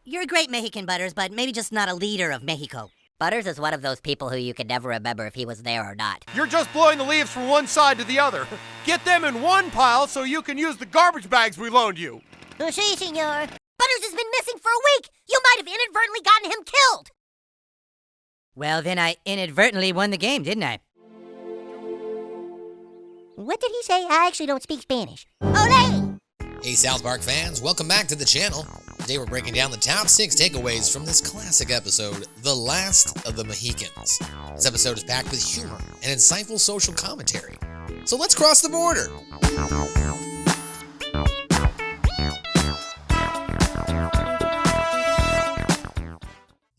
You're a great Mexican, Butters, but maybe just not a leader of Mexico. Butters is one of those people who you could never remember if he was there or not. You're just blowing the leaves from one side to the other. Get them in one pile so you can use the garbage bags we loaned you. Sí, senor. Butters has been missing for a week. You might have inadvertently gotten him killed. Well, then I inadvertently won the game, didn't I? What did he say? I actually don't speak Spanish. Olé! Hey South Park fans, welcome back to the channel. Today we're breaking down the top 6 takeaways from this classic episode, The Last of the Mehicans. This episode is packed with humor and insightful social commentary. So let's cross the border.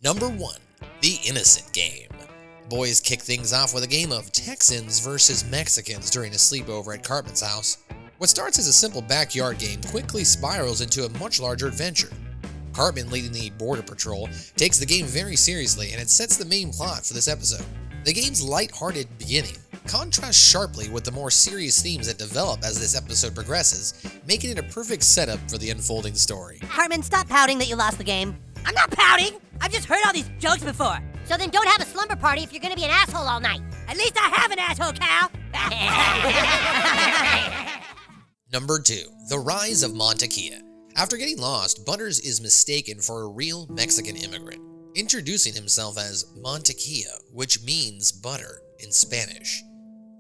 Number 1, The Innocent Game. Boys kick things off with a game of Texans versus Mexicans during a sleepover at Cartman's house. What starts as a simple backyard game quickly spirals into a much larger adventure. Cartman, leading the Border Patrol, takes the game very seriously, and it sets the main plot for this episode. The game's light-hearted beginning contrasts sharply with the more serious themes that develop as this episode progresses, making it a perfect setup for the unfolding story. Cartman, stop pouting that you lost the game. I'm not pouting! I've just heard all these jokes before. So then don't have a slumber party if you're gonna be an asshole all night. At least I have an asshole, Cal! Number 2, The Rise of Meehecan. After getting lost, Butters is mistaken for a real Mexican immigrant, introducing himself as Mantequilla, which means butter in Spanish.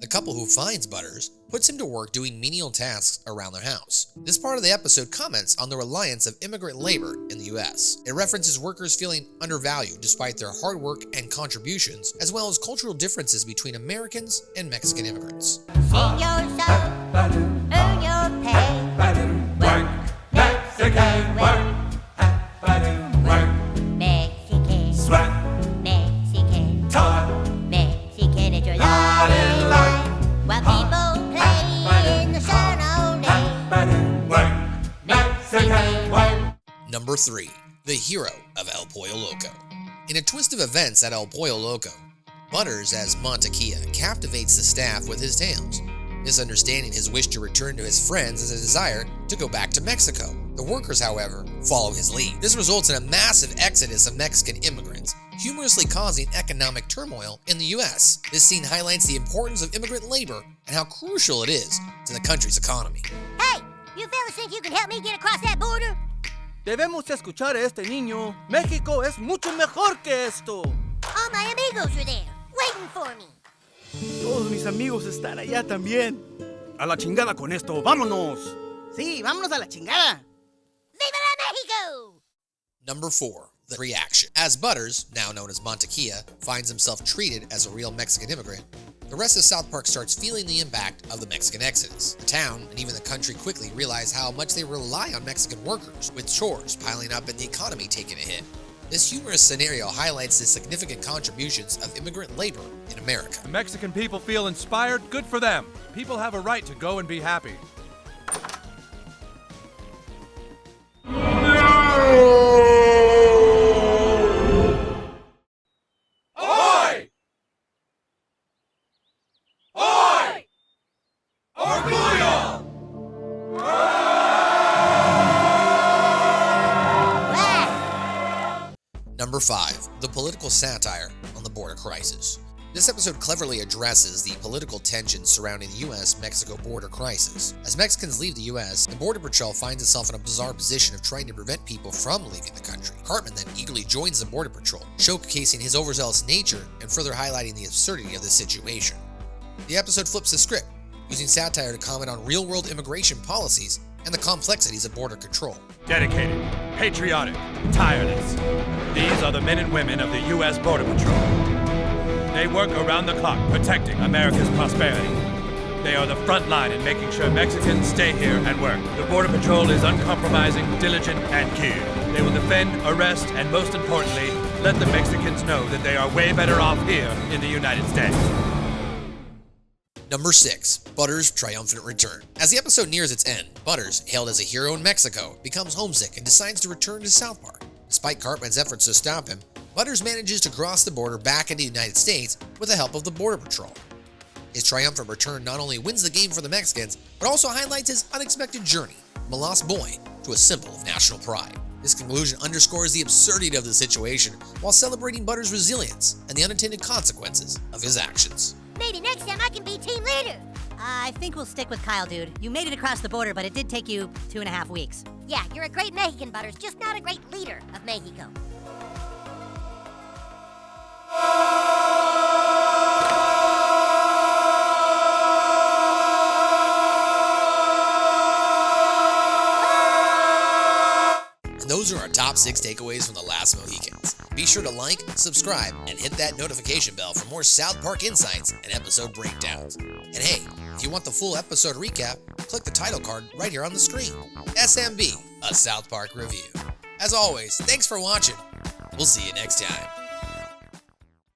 The couple who finds Butters puts him to work doing menial tasks around their house. This part of the episode comments on the reliance of immigrant labor in the US. It references workers feeling undervalued despite their hard work and contributions, as well as cultural differences between Americans and Mexican immigrants. Sing your song, earn your pay. Work, Mexican, work. Mexican, sweat. Mexican, toil. Mexican is your lot in life. While people play in the sun all day. Mexican, work. Number 3, The Hero of El Pollo Loco. In a twist of events at El Pollo Loco, Butters as Mantequilla captivates the staff with his tales, misunderstanding his wish to return to his friends as a desire to go back to Mexico. The workers, however, follow his lead. This results in a massive exodus of Mexican immigrants, humorously causing economic turmoil in the US. This scene highlights the importance of immigrant labor and how crucial it is to the country's economy. Hey, you fellas think you can help me get across that border? Debemos escuchar a este niño. México es mucho mejor que esto. All my amigos are there, waiting for me. Todos mis amigos están allá también. A la chingada con esto, vámonos. Sí, vámonos a la chingada. Viva la Mexico! Number 4, The Reaction. As Butters, now known as Mantequilla, finds himself treated as a real Mexican immigrant, the rest of South Park starts feeling the impact of the Mexican exodus. The town, and even the country, quickly realize how much they rely on Mexican workers, with chores piling up and the economy taking a hit. This humorous scenario highlights the significant contributions of immigrant labor in America. The Mexican people feel inspired. Good for them. People have a right to go and be happy. Ahoy! Ahoy! Orgullo! Number 5, The Political Satire on the Border Crisis. This episode cleverly addresses the political tensions surrounding the US-Mexico border crisis. As Mexicans leave the US, the Border Patrol finds itself in a bizarre position of trying to prevent people from leaving the country. Cartman then eagerly joins the Border Patrol, showcasing his overzealous nature and further highlighting the absurdity of the situation. The episode flips the script, using satire to comment on real-world immigration policies and the complexities of border control. Dedicated, patriotic, tireless. These are the men and women of the U.S. Border Patrol. They work around the clock protecting America's prosperity. They are the front line in making sure Mexicans stay here and work. The Border Patrol is uncompromising, diligent, and cared. They will defend, arrest, and most importantly, let the Mexicans know that they are way better off here in the United States. Number 6, Butters' triumphant return. As the episode nears its end, Butters, hailed as a hero in Mexico, becomes homesick and decides to return to South Park. Despite Cartman's efforts to stop him, Butters manages to cross the border back into the United States with the help of the Border Patrol. His triumphant return not only wins the game for the Mexicans, but also highlights his unexpected journey from a lost boy to a symbol of national pride. This conclusion underscores the absurdity of the situation while celebrating Butter's resilience and the unintended consequences of his actions. Maybe next time I can be team leader. I think we'll stick with Kyle, dude. You made it across the border, but it did take you 2.5 weeks. Yeah, you're a great Mexican, Butters, just not a great leader of Mexico. And those are our top 6 takeaways from the last Mohicans. Be sure to like, subscribe, and hit that notification bell for more South Park insights and episode breakdowns. And hey, if you want the full episode recap, click the title card right here on the screen. SMB, a South Park review. As always, thanks for watching. We'll see you next time.